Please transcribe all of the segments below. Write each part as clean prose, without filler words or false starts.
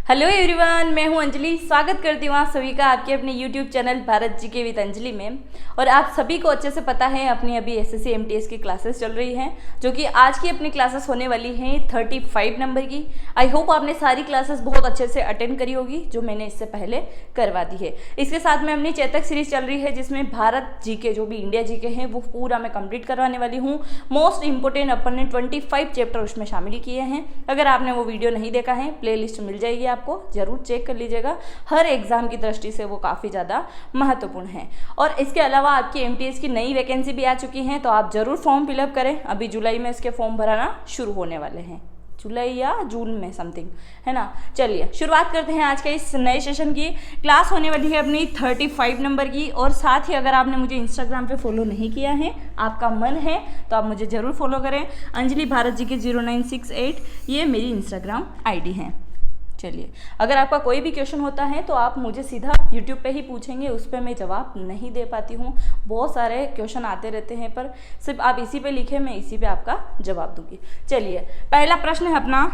Hello everyone, मैं हूं अंजलि। स्वागत करती हूँ आप सभी का आपके अपने YouTube channel Bharat GK with Anjali में। और आप सभी को अच्छे से पता है अपनी अभी एसएससी एमटीएस की क्लासेस चल रही हैं, जो कि आज की अपनी क्लासेस होने वाली हैं 35 नंबर की। आई होप आपने सारी क्लासेस बहुत अच्छे से अटेंड करी होगी जो मैंने इससे पहले करवा दी है। इसके साथ में अपनी चेतक सीरीज चल रही है जिसमें भारत जीके जो भी इंडिया जीके हैं वो पूरा मैं कंप्लीट करवाने वाली हूँ। मोस्ट इंपोर्टेंट अपन ने 25 चैप्टर उसमें शामिल किए हैं। अगर आपने वो वीडियो नहीं देखा है, प्ले लिस्ट मिल जाएगी, आपको जरूर चेक कर लीजिएगा। हर एग्जाम की दृष्टि से वो काफ़ी ज़्यादा महत्वपूर्ण है। और इसके अलावा आपकी एमटीएस की नई वैकेंसी भी आ चुकी है, तो आप जरूर फॉर्म फिलअप करें। अभी जुलाई में इसके फॉर्म भराना शुरू होने वाले हैं, जुलाई या जून में समथिंग, है ना। चलिए शुरुआत करते हैं आज के इस नए सेशन की। क्लास होने वाली है अपनी 35 नंबर की। और साथ ही अगर आपने मुझे इंस्टाग्राम पे फॉलो नहीं किया है, आपका मन है तो आप मुझे ज़रूर फॉलो करें। अंजलि भारत जी के 0968 ये मेरी इंस्टाग्राम आईडी है। चलिए, अगर आपका कोई भी क्वेश्चन होता है तो आप मुझे सीधा यूट्यूब पे ही पूछेंगे, उस पर मैं जवाब नहीं दे पाती हूँ। बहुत सारे क्वेश्चन आते रहते हैं, पर सिर्फ आप इसी पे लिखें, मैं इसी पे आपका जवाब दूंगी। चलिए, पहला प्रश्न है अपना,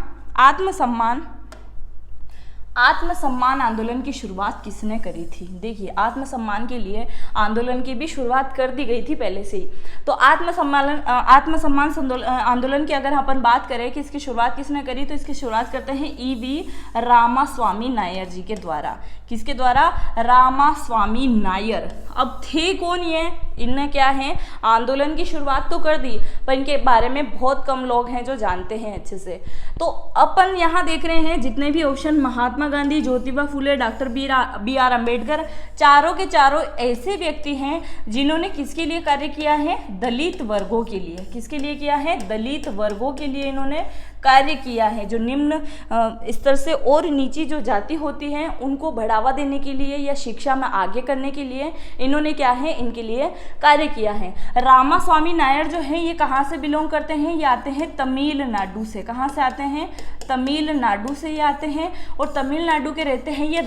आत्मसम्मान आंदोलन की शुरुआत किसने करी थी। देखिए, आत्मसम्मान के लिए आंदोलन की भी शुरुआत कर दी गई थी पहले से ही। तो आत्मसम्मान आंदोलन की अगर अपन बात करें कि इसकी शुरुआत किसने करी, तो इसकी शुरुआत करते हैं ईवी रामास्वामी नायर जी के द्वारा। किसके द्वारा? रामास्वामी नायर। अब थे कौन ये? इनने क्या है, आंदोलन की शुरुआत तो कर दी, पर इनके बारे में बहुत कम लोग हैं जो जानते हैं अच्छे से। तो अपन यहाँ देख रहे हैं जितने भी option, Mahatma Gandhi, Jyotiba Phule, doctor B R Ambedkar, चारों के चारों ऐसे व्यक्ति हैं जिन्होंने किसके लिए कार्य किया है? दलित वर्गों के लिए। किसके लिए किया है? दलित वर्गों के लिए इन्होंने कार्य किया है। जो निम्न स्तर से और नीची जो जाति होती है उनको बढ़ावा देने के लिए या शिक्षा में आगे करने के लिए इन्होंने क्या है, इनके लिए कार्य किया है। रामास्वामी नायर जो है ये कहाँ से बिलोंग करते हैं? ये आते हैं तमिलनाडु से। कहाँ से आते हैं? तमिलनाडु से ये आते हैं। और तमिलनाडु के रहते हैं ये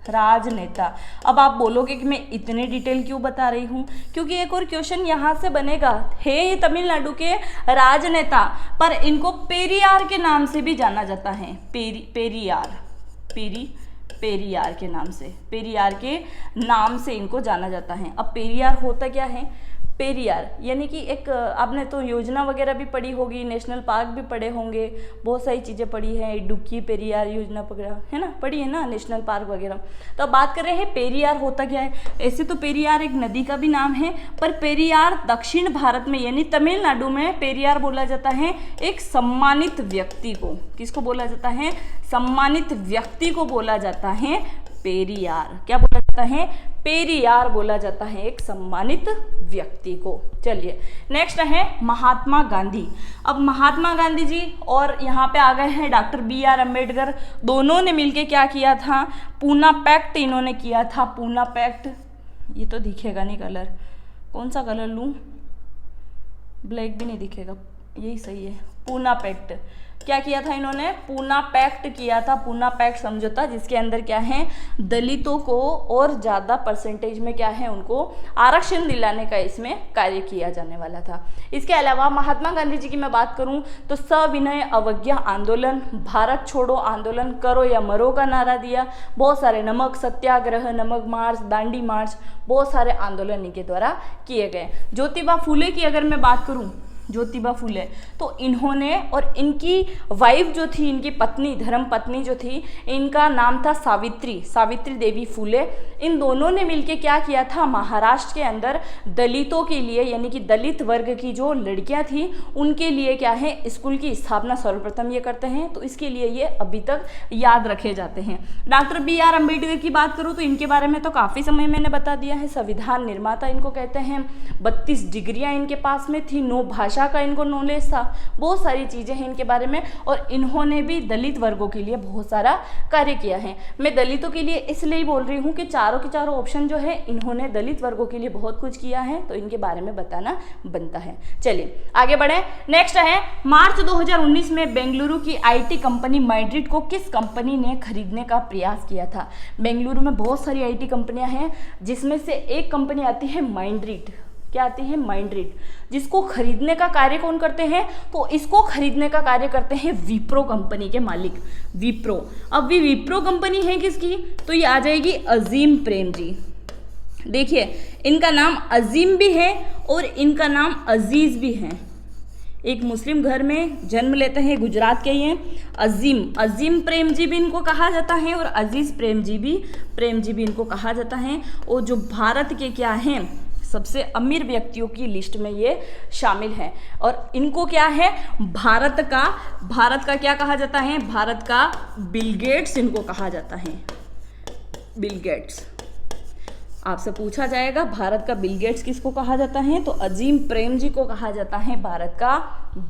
राजनेता। अब आप बोलोगे कि मैं इतने डिटेल क्यों बता रही हूँ, क्योंकि एक और क्वेश्चन यहाँ से बनेगा। है ये तमिलनाडु के राजनेता, पर इनको पेरियार के नाम से भी जाना जाता है। पेरियार के नाम से इनको जाना जाता है। अब पेरियार होता क्या है? पेरियार यानी कि एक, आपने तो योजना वगैरह भी पढ़ी होगी, नेशनल पार्क भी पढ़े होंगे, बहुत सारी चीज़ें पढ़ी हैं, इडुक्की पेरियार योजना वगैरह, है ना, पढ़ी है ना, नेशनल पार्क वगैरह। तो अब बात कर रहे हैं पेरियार होता क्या है। ऐसे तो पेरियार एक नदी का भी नाम है, पर पेरियार दक्षिण भारत में यानी तमिलनाडु में पेरियार बोला जाता है एक सम्मानित व्यक्ति को। किसको बोला जाता है? सम्मानित व्यक्ति को बोला जाता है पेरियार। क्या बोला जाता है? पेरियार बोला जाता है एक सम्मानित व्यक्ति को। चलिए, नेक्स्ट है महात्मा गांधी। अब महात्मा गांधी जी और यहाँ पे आ गए हैं डॉक्टर बी आर अम्बेडकर। दोनों ने मिलके क्या किया था? पूना पैक्ट इन्होंने किया था। पूना पैक्ट, ये तो दिखेगा नहीं कलर, कौन सा कलर लूँ? ब्लैक भी नहीं दिखेगा, यही सही है। पूना पैक्ट क्या किया था इन्होंने? पूना पैक्ट किया था। पूना पैक्ट समझौता, जिसके अंदर क्या है, दलितों को और ज़्यादा परसेंटेज में क्या है, उनको आरक्षण दिलाने का इसमें कार्य किया जाने वाला था। इसके अलावा महात्मा गांधी जी की मैं बात करूं तो सविनय अवज्ञा आंदोलन, भारत छोड़ो आंदोलन, करो या मरो का नारा दिया, बहुत सारे नमक सत्याग्रह, नमक मार्च, दांडी मार्च, बहुत सारे आंदोलन इनके द्वारा किए गए। ज्योतिबा फुले की अगर मैं बात करूँ, ज्योतिबा फुले, तो इन्होंने और इनकी वाइफ जो थी, इनकी पत्नी, धर्म पत्नी जो थी, इनका नाम था सावित्री देवी फुले। इन दोनों ने मिलके क्या किया था? महाराष्ट्र के अंदर दलितों के लिए यानी कि दलित वर्ग की जो लड़कियां थी उनके लिए क्या है, स्कूल की स्थापना सर्वप्रथम ये करते हैं। तो इसके लिए ये अभी तक याद रखे जाते हैं। डॉक्टर बी आर अम्बेडकर की बात करूँ तो इनके बारे में तो काफ़ी समय मैंने बता दिया है। संविधान निर्माता इनको कहते हैं। 32 डिग्रियाँ इनके पास में थी, 9 भाषा का इनको नॉलेज था, बहुत सारी चीजें हैं इनके बारे में। और इन्होंने भी दलित वर्गों के लिए बहुत सारा कार्य किया है। मैं दलितों के लिए इसलिए बोल रही हूँ कि चारों के चारों ऑप्शन जो है, इन्होंने दलित वर्गों के लिए बहुत कुछ किया है, तो इनके बारे में बताना बनता है। चलिए आगे बढ़े। नेक्स्ट है, मार्च 2019 में बेंगलुरु की आईटी कंपनी माइंड्रिड को किस कंपनी ने खरीदने का प्रयास किया था। बेंगलुरु में बहुत सारी आईटी कंपनियां हैं, जिसमें से एक कंपनी आती है माइंड्रिड। क्या आती है? माइंडरीड। जिसको खरीदने का कार्य कौन करते हैं? तो इसको खरीदने का कार्य करते हैं विप्रो कंपनी के मालिक, विप्रो। अब भी विप्रो कंपनी है किसकी? तो ये आ जाएगी अजीम प्रेमजी। देखिए इनका नाम अजीम भी है और इनका नाम अजीज भी है। एक मुस्लिम घर में जन्म लेते हैं, गुजरात के ये अजीम प्रेमजी भी इनको कहा जाता है और अजीज प्रेमजी भी इनको कहा जाता है। और जो भारत के क्या हैं, सबसे अमीर व्यक्तियों की लिस्ट में ये शामिल हैं। और इनको क्या है? भारत का क्या कहा जाता है? भारत का बिल गेट्स इनको कहा जाता है, बिल गेट्स। आपसे पूछा जाएगा भारत का बिल गेट्स किसको कहा जाता है? तो अजीम प्रेमजी को कहा जाता है भारत का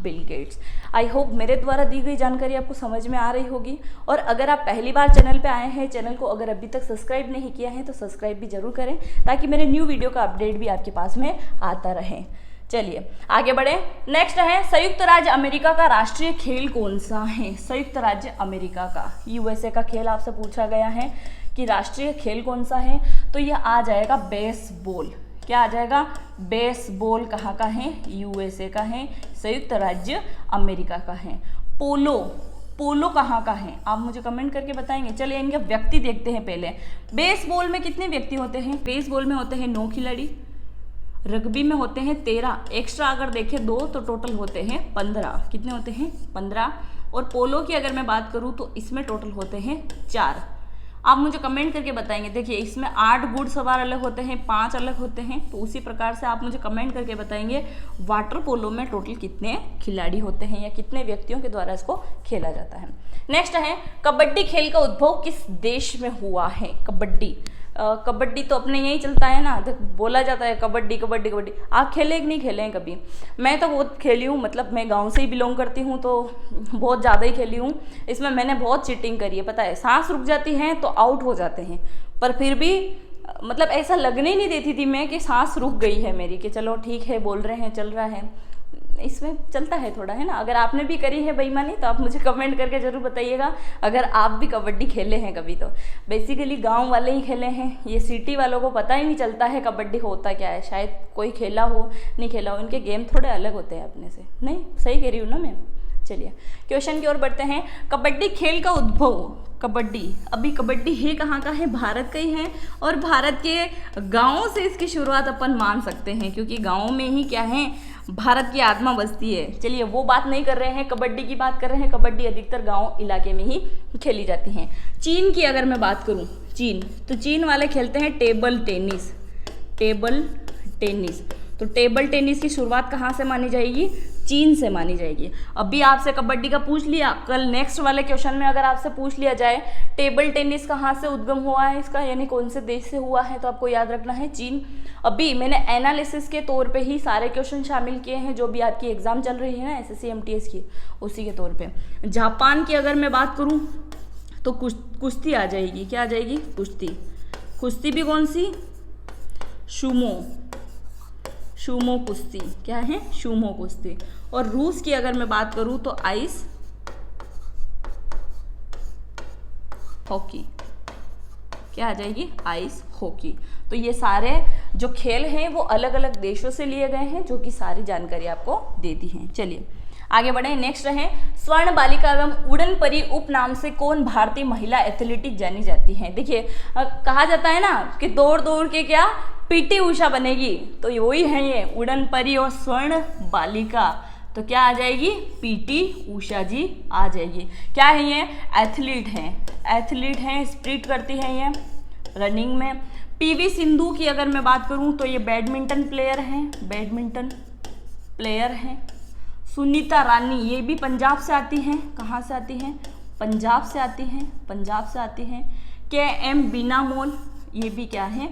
बिल गेट्स। आई होप मेरे द्वारा दी गई जानकारी आपको समझ में आ रही होगी। और अगर आप पहली बार चैनल पे आए हैं, चैनल को अगर अभी तक सब्सक्राइब नहीं किया है तो सब्सक्राइब भी जरूर करें, ताकि मेरे न्यू वीडियो का अपडेट भी आपके पास में आता रहे। चलिए आगे बढ़े। नेक्स्ट है संयुक्त राज्य अमेरिका का राष्ट्रीय खेल कौन सा है? संयुक्त राज्य अमेरिका का, यूएसए का खेल आपसे पूछा गया है कि राष्ट्रीय खेल कौन सा है? तो यह आ जाएगा बेसबॉल। क्या आ जाएगा? बेसबॉल कहाँ का है? यूएसए का है, संयुक्त राज्य अमेरिका का है। पोलो कहाँ का है? आप मुझे कमेंट करके बताएंगे। चलिए इनके व्यक्ति देखते हैं पहले। बेसबॉल में कितने व्यक्ति होते हैं? बेसबॉल में होते हैं 9 खिलाड़ी, रग्बी में होते हैं 13, एक्स्ट्रा अगर देखें 2 तो टोटल होते हैं 15। कितने होते हैं? 15। और पोलो की अगर मैं बात करूं तो इसमें टोटल होते हैं 4। आप मुझे कमेंट करके बताएंगे। देखिए इसमें 8 घुड़सवार अलग होते हैं, 5 अलग होते हैं। तो उसी प्रकार से आप मुझे कमेंट करके बताएंगे वाटर पोलो में टोटल कितने खिलाड़ी होते हैं या कितने व्यक्तियों के द्वारा इसको खेला जाता है। नेक्स्ट है कबड्डी खेल का उद्भव किस देश में हुआ है? कबड्डी तो अपने यही चलता है ना, बोला जाता है कबड्डी। आप खेले कि नहीं खेले हैं कभी? मैं तो बहुत खेली हूँ, मतलब मैं गांव से ही बिलोंग करती हूँ तो बहुत ज़्यादा ही खेली हूँ। इसमें मैंने बहुत चीटिंग करी है, पता है। सांस रुक जाती है तो आउट हो जाते हैं, पर फिर भी मतलब ऐसा लगने ही नहीं देती थी मैं कि सांस रुक गई है मेरी, कि चलो ठीक है बोल रहे हैं, चल रहा है। इसमें चलता है थोड़ा, है ना। अगर आपने भी करी है बेईमानी तो आप मुझे कमेंट करके ज़रूर बताइएगा, अगर आप भी कबड्डी खेले हैं कभी। तो बेसिकली गांव वाले ही खेले हैं, ये सिटी वालों को पता ही नहीं चलता है कबड्डी होता क्या है। शायद कोई खेला हो, नहीं खेला हो, इनके गेम थोड़े अलग होते हैं अपने से। नहीं, सही कह रही हूँ ना मैं? चलिए क्वेश्चन की ओर बढ़ते हैं। कबड्डी खेल का उद्भव, कबड्डी है कहाँ का है? भारत का ही है। और भारत के गाँवों से इसकी शुरुआत अपन मान सकते हैं, क्योंकि गाँव में ही क्या है, भारत की आत्मा बसती है। चलिए वो बात नहीं कर रहे हैं, कबड्डी की बात कर रहे हैं। कबड्डी अधिकतर गांव इलाके में ही खेली जाती हैं। चीन की अगर मैं बात करूं, तो चीन वाले खेलते हैं टेबल टेनिस। तो टेबल टेनिस की शुरुआत कहाँ से मानी जाएगी? चीन से मानी जाएगी। अभी आपसे कबड्डी का पूछ लिया, कल नेक्स्ट वाले क्वेश्चन में अगर आपसे पूछ लिया जाए टेबल टेनिस कहाँ से उद्गम हुआ है इसका, यानी कौन से देश से हुआ है, तो आपको याद रखना है चीन। अभी मैंने एनालिसिस के तौर पे ही सारे क्वेश्चन शामिल किए हैं, जो भी आपकी एग्जाम चल रही है ना SSC MTS की, उसी के तौर पे। जापान की अगर मैं बात करूँ तो कुश्ती आ जाएगी। क्या आ जाएगी? कुश्ती भी कौन सी? शूमो कुश्ती। क्या है? शूमो कुश्ती। और रूस की अगर मैं बात करूं तो आइस हॉकी। क्या आ जाएगी? Ice hockey. तो ये सारे जो खेल हैं वो अलग अलग देशों से लिए गए हैं, जो कि सारी जानकारी आपको देती हैं। चलिए आगे बढ़े। नेक्स्ट है स्वर्ण बालिका एवं उड़न परी उपनाम से कौन भारतीय महिला एथलेटिक जानी जाती है? देखिए कहा जाता है ना कि दौड़ दौड़ के क्या PT उषा बनेगी, तो वही है ये उड़न परी और स्वर्ण बालिका। तो क्या आ जाएगी? PT उषा जी आ जाएगी। क्या है ये? एथलीट हैं, स्प्रिट करती है ये रनिंग में। PV सिंधु की अगर मैं बात करूं तो ये बैडमिंटन प्लेयर हैं। सुनीता रानी ये भी पंजाब से आती हैं। कहाँ से आती हैं? पंजाब से आती हैं। KM बीना मोल ये भी क्या है?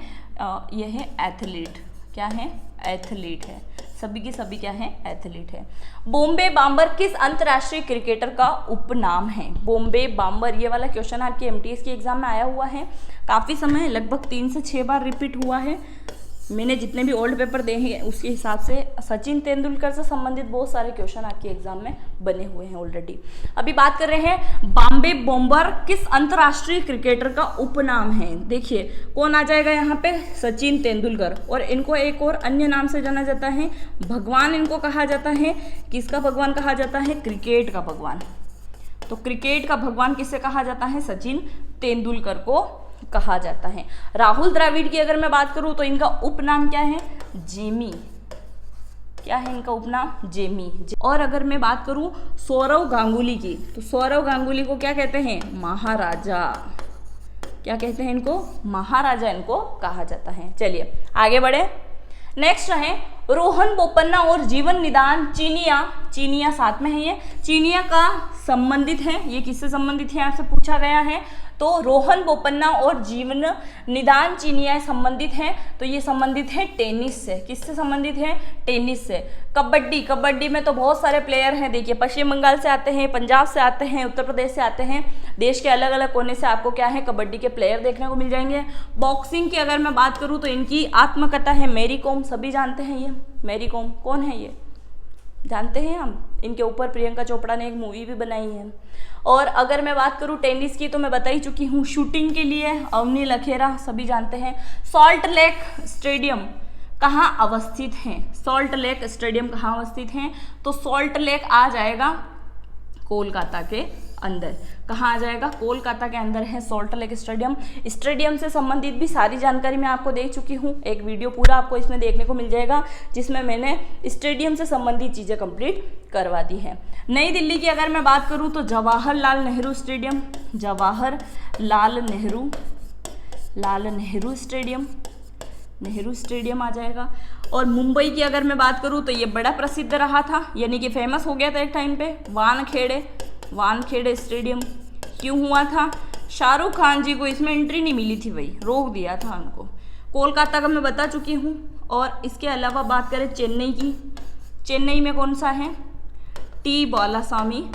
ये है एथलीट। क्या है? एथलीट है। सभी की सभी क्या है? एथलीट है। बॉम्बे बाम्बर किस अंतर्राष्ट्रीय क्रिकेटर का उपनाम है? बॉम्बे बाम्बर, ये वाला क्वेश्चन आपके MTS के एग्जाम में आया हुआ है। काफ़ी समय, लगभग 3 से 6 बार रिपीट हुआ है। मैंने जितने भी ओल्ड पेपर दे हैं उसके हिसाब से सचिन तेंदुलकर से संबंधित बहुत सारे क्वेश्चन आपके एग्जाम में बने हुए हैं ऑलरेडी। अभी बात कर रहे हैं बॉम्बे बॉम्बर किस अंतर्राष्ट्रीय क्रिकेटर का उपनाम है। देखिए कौन आ जाएगा यहाँ पे, सचिन तेंदुलकर, और इनको एक और अन्य नाम से जाना जाता है, भगवान इनको कहा जाता है। किसका भगवान कहा जाता है, क्रिकेट का भगवान। तो क्रिकेट का भगवान किसे कहा जाता है, सचिन तेंदुलकर को कहा जाता है। राहुल द्रविड़ की अगर मैं बात करूं तो इनका उपनाम क्या है, जेमी। क्या है इनका उपनाम, जेमी। और अगर मैं बात करूं सौरव गांगुली की, तो सौरव गांगुली को क्या कहते हैं, महाराजा। क्या कहते हैं इनको, महाराजा इनको कहा जाता है। चलिए आगे बढ़े। नेक्स्ट है रोहन बोपन्ना और जीवन निदान चीनिया साथ में है। ये चीनिया का संबंधित है, ये किससे संबंधित है आपसे पूछा गया है। तो रोहन बोपन्ना और जीवन निदान चीनिया संबंधित हैं। तो ये संबंधित है टेनिस से। किससे संबंधित है, टेनिस से। कबड्डी में तो बहुत सारे प्लेयर हैं। देखिए पश्चिम बंगाल से आते हैं, पंजाब से आते हैं, उत्तर प्रदेश से आते हैं। देश के अलग अलग कोने से आपको क्या है, कबड्डी के प्लेयर देखने को मिल जाएंगे। बॉक्सिंग की अगर मैं बात करूँ तो इनकी आत्मकथा है मैरी कॉम। सभी जानते हैं ये मैरी कॉम कौन है, ये जानते हैं हम। इनके ऊपर प्रियंका चोपड़ा ने एक मूवी भी बनाई है। और अगर मैं बात करूं टेनिस की तो मैं बता ही चुकी हूं। शूटिंग के लिए अवनी लखेरा, सभी जानते हैं। सॉल्ट लेक स्टेडियम कहाँ अवस्थित है, सॉल्ट लेक स्टेडियम कहाँ अवस्थित है, तो सॉल्ट लेक आ जाएगा कोलकाता के अंदर। कहाँ आ जाएगा, कोलकाता के अंदर है सॉल्ट लेक स्टेडियम। स्टेडियम से संबंधित भी सारी जानकारी मैं आपको दे चुकी हूँ। एक वीडियो पूरा आपको इसमें देखने को मिल जाएगा जिसमें मैंने स्टेडियम से संबंधित चीज़ें कंप्लीट करवा दी है। नई दिल्ली की अगर मैं बात करूँ तो Jawaharlal Nehru stadium, Jawaharlal Nehru stadium, Nehru stadium आ जाएगा। और मुंबई की अगर मैं बात करूँ तो ये बड़ा प्रसिद्ध रहा था, यानी कि फेमस हो गया था एक टाइम पे, वानखेड़े स्टेडियम। क्यों हुआ था, शाहरुख खान जी को इसमें एंट्री नहीं मिली थी भाई, रोक दिया था उनको। कोलकाता का मैं बता चुकी हूँ। और इसके अलावा बात करें चेन्नई की, चेन्नई में कौन सा है, टी बालासामी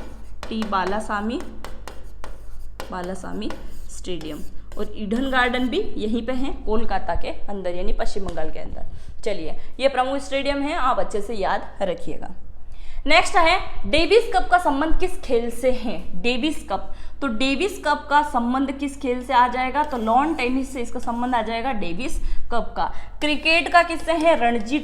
स्टेडियम। और ईडन गार्डन भी यहीं पे है कोलकाता के अंदर, यानी पश्चिम बंगाल के अंदर। चलिए ये प्रमुख स्टेडियम है, आप अच्छे से याद रखिएगा। नेक्स्ट है डेविस कप का संबंध किस खेल से है, डेविस कप। तो डेविस कप का संबंध किस खेल से आ जाएगा, तो लॉन टेनिस से इसका संबंध आ जाएगा डेविस कप का। क्रिकेट का किससे है, रणजी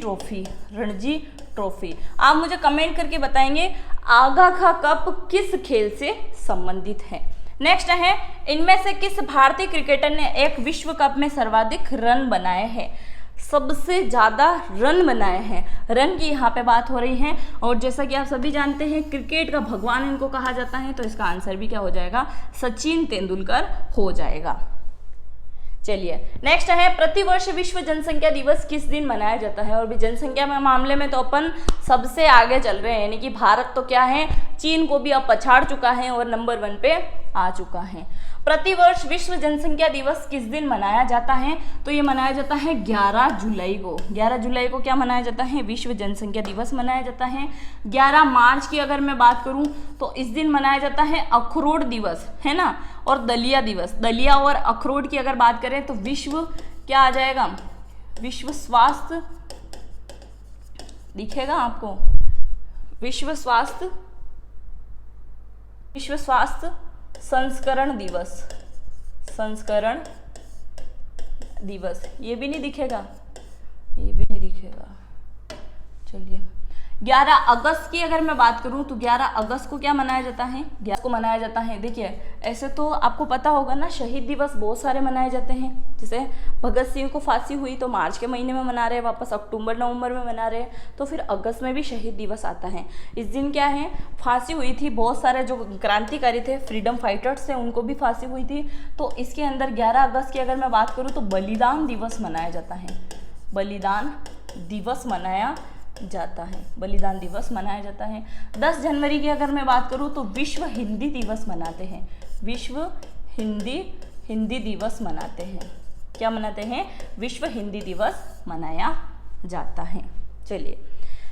ट्रॉफी। आप मुझे कमेंट करके बताएंगे आगा खा कप किस खेल से संबंधित है। नेक्स्ट है इनमें से किस भारतीय क्रिकेटर ने एक विश्व कप में सर्वाधिक रन बनाए हैं, सबसे ज़्यादा रन बनाए हैं। रन की यहाँ पे बात हो रही है। और जैसा कि आप सभी जानते हैं क्रिकेट का भगवान इनको कहा जाता है, तो इसका आंसर भी क्या हो जाएगा, सचिन तेंदुलकर हो जाएगा। चलिए नेक्स्ट है प्रतिवर्ष विश्व जनसंख्या दिवस किस दिन मनाया जाता है। और भी जनसंख्या में मामले में तो अपन सबसे आगे चल रहे हैं, यानी कि भारत तो क्या है, चीन को भी अब पछाड़ चुका है और नंबर 1 पे आ चुका है। प्रतिवर्ष विश्व जनसंख्या दिवस किस दिन मनाया जाता है, तो ये मनाया जाता है 11 जुलाई को। 11 जुलाई को क्या मनाया जाता है, विश्व जनसंख्या दिवस मनाया जाता है। 11 मार्च की अगर मैं बात करूं तो इस दिन मनाया जाता है अखरोट दिवस, है ना, और दलिया दिवस। दलिया और अखरोट की अगर बात करें तो विश्व क्या आ जाएगा, विश्व स्वास्थ्य दिखेगा आपको, विश्व स्वास्थ्य संस्करण दिवस, ये भी नहीं दिखेगा, चलिए 11 अगस्त की अगर मैं बात करूं तो 11 अगस्त को क्या मनाया जाता है, 11 को मनाया जाता है। देखिए ऐसे तो आपको पता होगा ना, शहीद दिवस बहुत सारे मनाए जाते हैं। जैसे भगत सिंह को फांसी हुई तो मार्च के महीने में मना रहे हैं, वापस अक्टूबर नवंबर में मना रहे हैं, तो फिर अगस्त में भी शहीद दिवस आता है। इस दिन क्या है, फांसी हुई थी, बहुत सारे जो क्रांतिकारी थे, फ्रीडम फाइटर्स थे, उनको भी फांसी हुई थी। तो इसके अंदर 11 अगस्त की अगर मैं बात करूँ तो बलिदान दिवस मनाया जाता है, बलिदान दिवस मनाया जाता है। 10 जनवरी की अगर मैं बात करूं तो विश्व हिंदी दिवस मनाते हैं, विश्व हिंदी दिवस मनाते हैं। क्या मनाते हैं, विश्व हिंदी दिवस मनाया जाता है। चलिए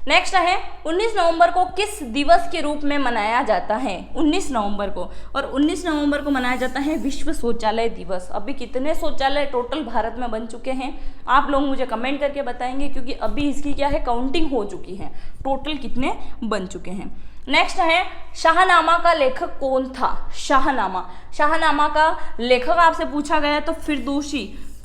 नेक्स्ट है 19 नवंबर को किस दिवस के रूप में मनाया जाता है? 19 नवंबर को, और 19 नवंबर को मनाया जाता है विश्व शौचालय दिवस। अभी कितने शौचालय टोटल भारत में बन चुके हैं आप लोग मुझे कमेंट करके बताएंगे, क्योंकि अभी इसकी क्या है काउंटिंग हो चुकी है, टोटल कितने बन चुके हैं। नेक्स्ट है शाहनामा का लेखक कौन था? शाहनामा, शाहनामा का लेखक आपसे पूछा गया तो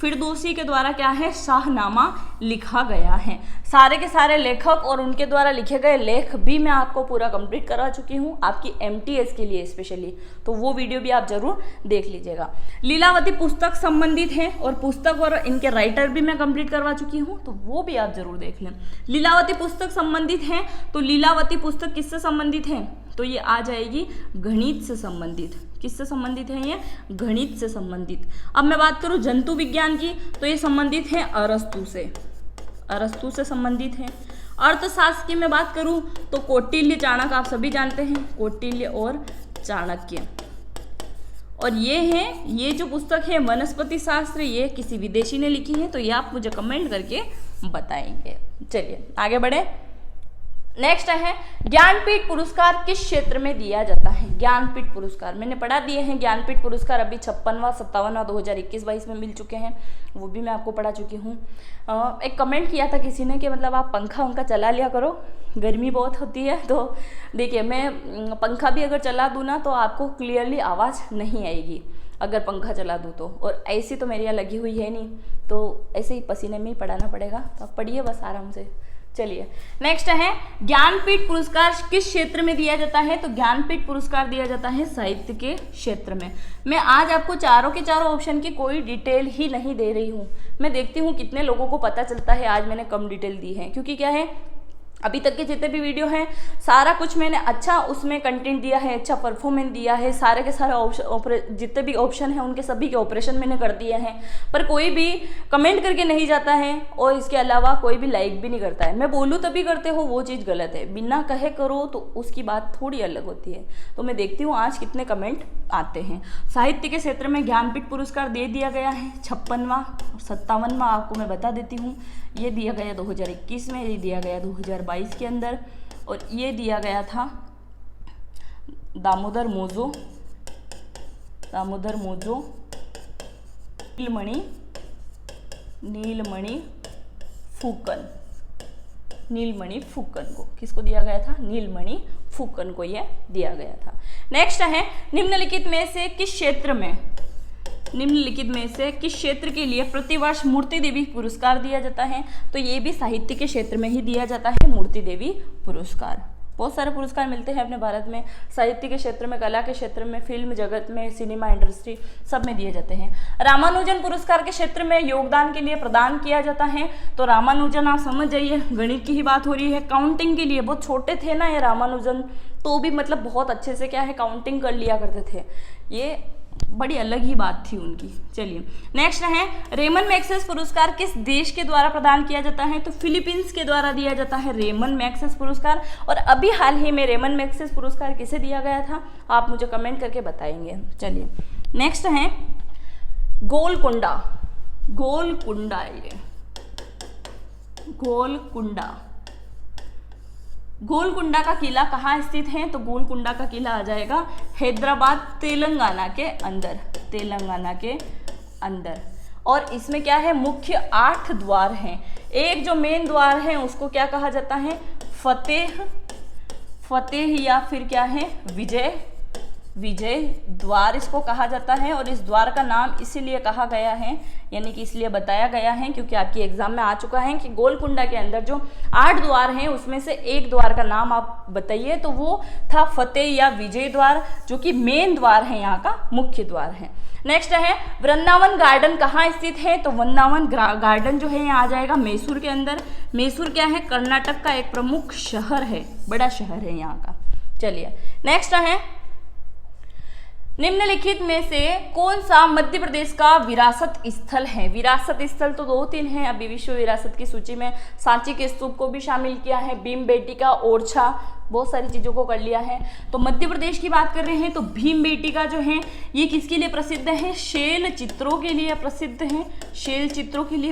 फिरदौसी के द्वारा क्या है शाहनामा लिखा गया है। सारे के सारे लेखक और उनके द्वारा लिखे गए लेख भी मैं आपको पूरा कंप्लीट करा चुकी हूँ आपकी MTS के लिए स्पेशली, तो वो वीडियो भी आप जरूर देख लीजिएगा। लीलावती पुस्तक संबंधित है, और पुस्तक और इनके राइटर भी मैं कंप्लीट करवा चुकी हूँ, तो वो भी आप जरूर देख लें। लीलावती पुस्तक संबंधित है, तो लीलावती पुस्तक किससे संबंधित है? तो ये आ जाएगी गणित से संबंधित। किससे संबंधित है? ये गणित से संबंधित। अब मैं बात करूं जंतु विज्ञान की, तो ये संबंधित है अरस्तु से संबंधित है। अर्थशास्त्र की मैं बात करूं तो कौटिल्य चाणक्य, आप सभी जानते हैं कौटिल्य और चाणक्य। और ये जो पुस्तक है वनस्पति शास्त्र, ये किसी विदेशी ने लिखी है, तो ये आप मुझे कमेंट करके बताएंगे। चलिए आगे बढ़े। नेक्स्ट है ज्ञानपीठ पुरस्कार किस क्षेत्र में दिया जाता है? ज्ञानपीठ पुरस्कार मैंने पढ़ा दिए हैं। ज्ञानपीठ पुरस्कार अभी 56वां 57वां 2021-22 में मिल चुके हैं, वो भी मैं आपको पढ़ा चुकी हूँ। एक कमेंट किया था किसी ने कि मतलब आप पंखा चला लिया करो, गर्मी बहुत होती है। तो देखिए मैं पंखा भी अगर चला दूँ ना तो आपको क्लियरली आवाज़ नहीं आएगी अगर पंखा चला दूँ तो, और ऐसी तो मेरी यहाँ लगी हुई है नहीं, तो ऐसे ही पसीने में ही पढ़ाना पड़ेगा, तो आप पढ़िए बस आराम से। चलिए नेक्स्ट है ज्ञानपीठ पुरस्कार किस क्षेत्र में दिया जाता है? तो ज्ञानपीठ पुरस्कार दिया जाता है साहित्य के क्षेत्र में। मैं आज आपको चारों के चारों ऑप्शन की कोई डिटेल ही नहीं दे रही हूँ, मैं देखती हूँ कितने लोगों को पता चलता है। आज मैंने कम डिटेल दी है, क्योंकि क्या है अभी तक के जितने भी वीडियो हैं सारा कुछ मैंने अच्छा उसमें कंटेंट दिया है, अच्छा परफॉर्मेंस दिया है, सारे के सारे जितने भी ऑप्शन हैं उनके सभी के ऑपरेशन मैंने कर दिए हैं, पर कोई भी कमेंट करके नहीं जाता है और इसके अलावा कोई भी लाइक भी नहीं करता है। मैं बोलूँ तभी करते हो, वो चीज़ गलत है। बिना कहे करो तो उसकी बात थोड़ी अलग होती है। तो मैं देखती हूँ आज कितने कमेंट आते हैं। साहित्य के क्षेत्र में ज्ञानपीठ पुरस्कार दे दिया गया है 56वां और 57वां, आपको मैं बता देती हूँ। ये दिया गया 2021 में, ये दिया गया 2022 के अंदर, और ये दिया गया था दामोदर मोजो, नीलमणि फुकन को। किसको दिया गया था? नीलमणि फुकन को यह दिया गया था। नेक्स्ट है निम्नलिखित में से किस क्षेत्र के लिए प्रतिवर्ष मूर्ति देवी पुरस्कार दिया जाता है? तो ये भी साहित्य के क्षेत्र में ही दिया जाता है मूर्ति देवी पुरस्कार। बहुत सारे पुरस्कार मिलते हैं अपने भारत में, साहित्य के क्षेत्र में, कला के क्षेत्र में, फिल्म जगत में, सिनेमा इंडस्ट्री सब में दिए जाते हैं। रामानुजन पुरस्कार के क्षेत्र में योगदान के लिए प्रदान किया जाता है। तो रामानुजन आप समझ जाइए, गणित की ही बात हो रही है। काउंटिंग के लिए बहुत छोटे थे ना ये रामानुजन, तो भी मतलब बहुत अच्छे से क्या है काउंटिंग कर लिया करते थे, ये बड़ी अलग ही बात थी उनकी। चलिए नेक्स्ट है रेमन मैग्सेस पुरस्कार किस देश के द्वारा प्रदान किया जाता है? तो फिलीपींस के द्वारा दिया जाता है रेमन मैग्सेस पुरस्कार। और अभी हाल ही में रेमन मैग्सेस पुरस्कार किसे दिया गया था आप मुझे कमेंट करके बताएंगे। चलिए नेक्स्ट है गोलकुंडा गोलकुंडा का किला कहाँ स्थित है? तो गोलकुंडा का किला आ जाएगा हैदराबाद, तेलंगाना के अंदर। और इसमें क्या है मुख्य 8 द्वार हैं। एक जो मेन द्वार है उसको क्या कहा जाता है? फतेह या फिर क्या है विजय द्वार इसको कहा जाता है। और इस द्वार का नाम इसीलिए कहा गया है, यानी कि इसलिए बताया गया है क्योंकि आपकी एग्जाम में आ चुका है कि गोलकुंडा के अंदर जो 8 द्वार हैं उसमें से एक द्वार का नाम आप बताइए, तो वो था फतेह या विजय द्वार, जो कि मेन द्वार है, यहाँ का मुख्य द्वार है। नेक्स्ट है वृंदावन गार्डन कहाँ स्थित है? तो वृंदावन गार्डन जो है यहाँ आ जाएगा मैसूर के अंदर। मैसूर क्या है? कर्नाटक का एक प्रमुख शहर है, बड़ा शहर है यहाँ का। चलिए नेक्स्ट है निम्नलिखित में से कौन सा मध्य प्रदेश का विरासत स्थल है? विरासत स्थल तो 2-3 हैं अभी विश्व विरासत की सूची में। सांची के स्तूप को भी शामिल किया है, भीमबेटका, ओरछा, बहुत सारी चीज़ों को कर लिया है। तो मध्य प्रदेश की बात कर रहे हैं तो भीमबेटका जो है ये किसके लिए प्रसिद्ध है? शैल चित्रों के लिए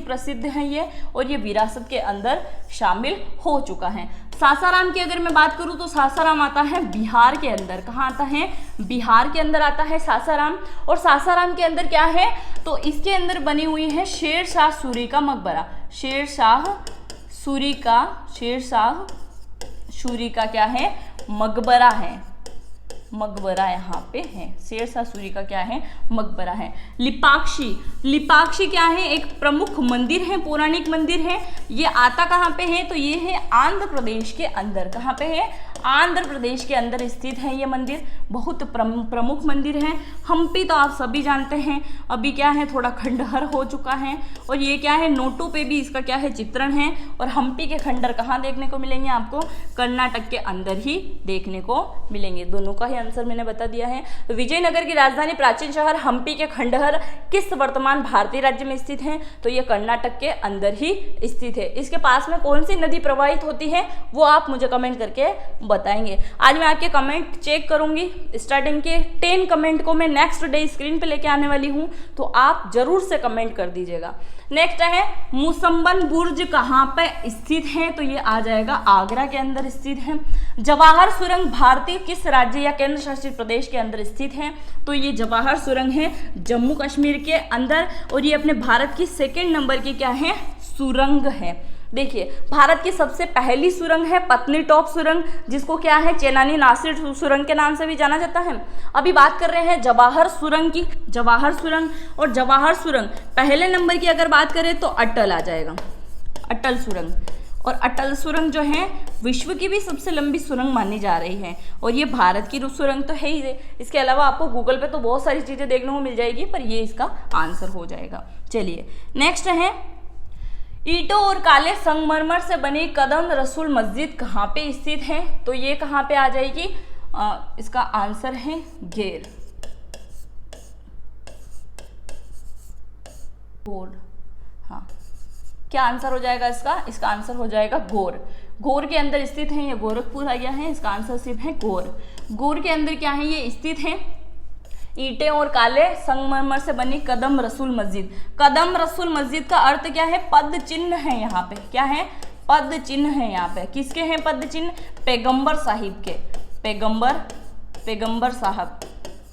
प्रसिद्ध है ये, और ये विरासत के अंदर शामिल हो चुका है। सासाराम की अगर मैं बात करूं तो सासाराम आता है बिहार के अंदर। कहाँ आता है? बिहार के अंदर आता है सासाराम। और सासाराम के अंदर क्या है? तो इसके अंदर बनी हुई है शेर शाह सूरी का मकबरा। शेर शाह सूरी का क्या है? मकबरा है। मकबरा यहाँ पे है। शेर शाह सूरी का क्या है? मकबरा है। लिपाक्षी क्या है? एक प्रमुख मंदिर है, पौराणिक मंदिर है। ये आता कहाँ पे है? तो ये है आंध्र प्रदेश के अंदर। कहाँ पे है? आंध्र प्रदेश के अंदर स्थित है ये मंदिर। बहुत प्रमुख मंदिर है। हम्पी तो आप सभी जानते हैं, अभी क्या है, थोड़ा खंडहर हो चुका है। और ये क्या है, नोटों पे भी इसका क्या है, चित्रण है। और हम्पी के खंडहर कहाँ देखने को मिलेंगे आपको? कर्नाटक के अंदर ही देखने को मिलेंगे। दोनों का ही आंसर मैंने बता दिया है। विजयनगर की राजधानी प्राचीन शहर हम्पी के खंडहर किस वर्तमान भारतीय राज्य में स्थित है? तो ये कर्नाटक के अंदर ही स्थित है। इसके पास में कौन सी नदी प्रवाहित होती है वो आप मुझे कमेंट करके बताएंगे। आज मैं आपके कमेंट चेक करूंगी। स्टार्टिंग के 10 कमेंट को मैं नेक्स्ट डे स्क्रीन पे लेके आने वाली हूं, तो आप जरूर से कमेंट कर दीजिएगा। नेक्स्ट है मुसम्बन बुर्ज कहाँ पे स्थित है? तो ये आ जाएगा आगरा के अंदर स्थित है। जवाहर सुरंग भारतीय किस राज्य या केंद्र शासित प्रदेश के अंदर स्थित है? तो ये जवाहर सुरंग है जम्मू कश्मीर के अंदर। और ये अपने भारत की 2nd नंबर की क्या है? सुरंग है। देखिए, भारत की सबसे पहली सुरंग है पत्नीटॉप सुरंग, जिसको क्या है, चेनानी नासिर सुरंग के नाम से भी जाना जाता है। अभी बात कर रहे हैं जवाहर सुरंग की। जवाहर सुरंग, और जवाहर सुरंग पहले नंबर की अगर बात करें तो अटल आ जाएगा, अटल सुरंग। और अटल सुरंग जो है विश्व की भी सबसे लंबी सुरंग मानी जा रही है। और ये भारत की सुरंग तो है ही। इसके अलावा आपको गूगल पे तो बहुत सारी चीज़ें देखने को मिल जाएगी, पर ये इसका आंसर हो जाएगा। चलिए नेक्स्ट है, ईंटों और काले संगमरमर से बनी कदम रसूल मस्जिद कहाँ पे स्थित है? तो ये कहाँ पे आ जाएगी? इसका आंसर है घेर, घोर। हाँ, क्या आंसर हो जाएगा इसका? इसका आंसर हो जाएगा घोर। घोर के अंदर स्थित है। ये गोरखपुर आ गया है। इसका आंसर सिर्फ है घोर। घोर के अंदर क्या है? ये स्थित है। ईंटें और काले संगमरमर से बनी कदम रसूल मस्जिद। कदम रसूल मस्जिद का अर्थ क्या है? पद चिन्ह है यहाँ पे। क्या है? पद चिन्ह है यहाँ पे। किसके हैं पद चिन्ह? पैगंबर साहिब के।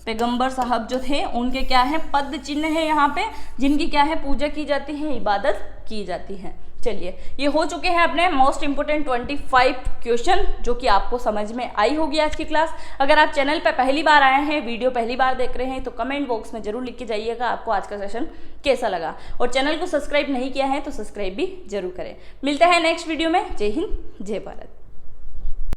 पैगंबर साहब जो थे उनके क्या है? पद चिन्ह है यहाँ पे, जिनकी क्या है? पूजा की जाती है, इबादत की जाती है। चलिए, ये हो चुके हैं अपने मोस्ट इंपोर्टेंट 25 क्वेश्चन, जो कि आपको समझ में आई होगी आज की क्लास। अगर आप चैनल पर पहली बार आए हैं, वीडियो पहली बार देख रहे हैं, तो कमेंट बॉक्स में जरूर लिख के जाइएगा आपको आज का सेशन कैसा लगा। और चैनल को सब्सक्राइब नहीं किया है तो सब्सक्राइब भी जरूर करें। मिलते हैं नेक्स्ट वीडियो में। जय हिंद, जय भारत।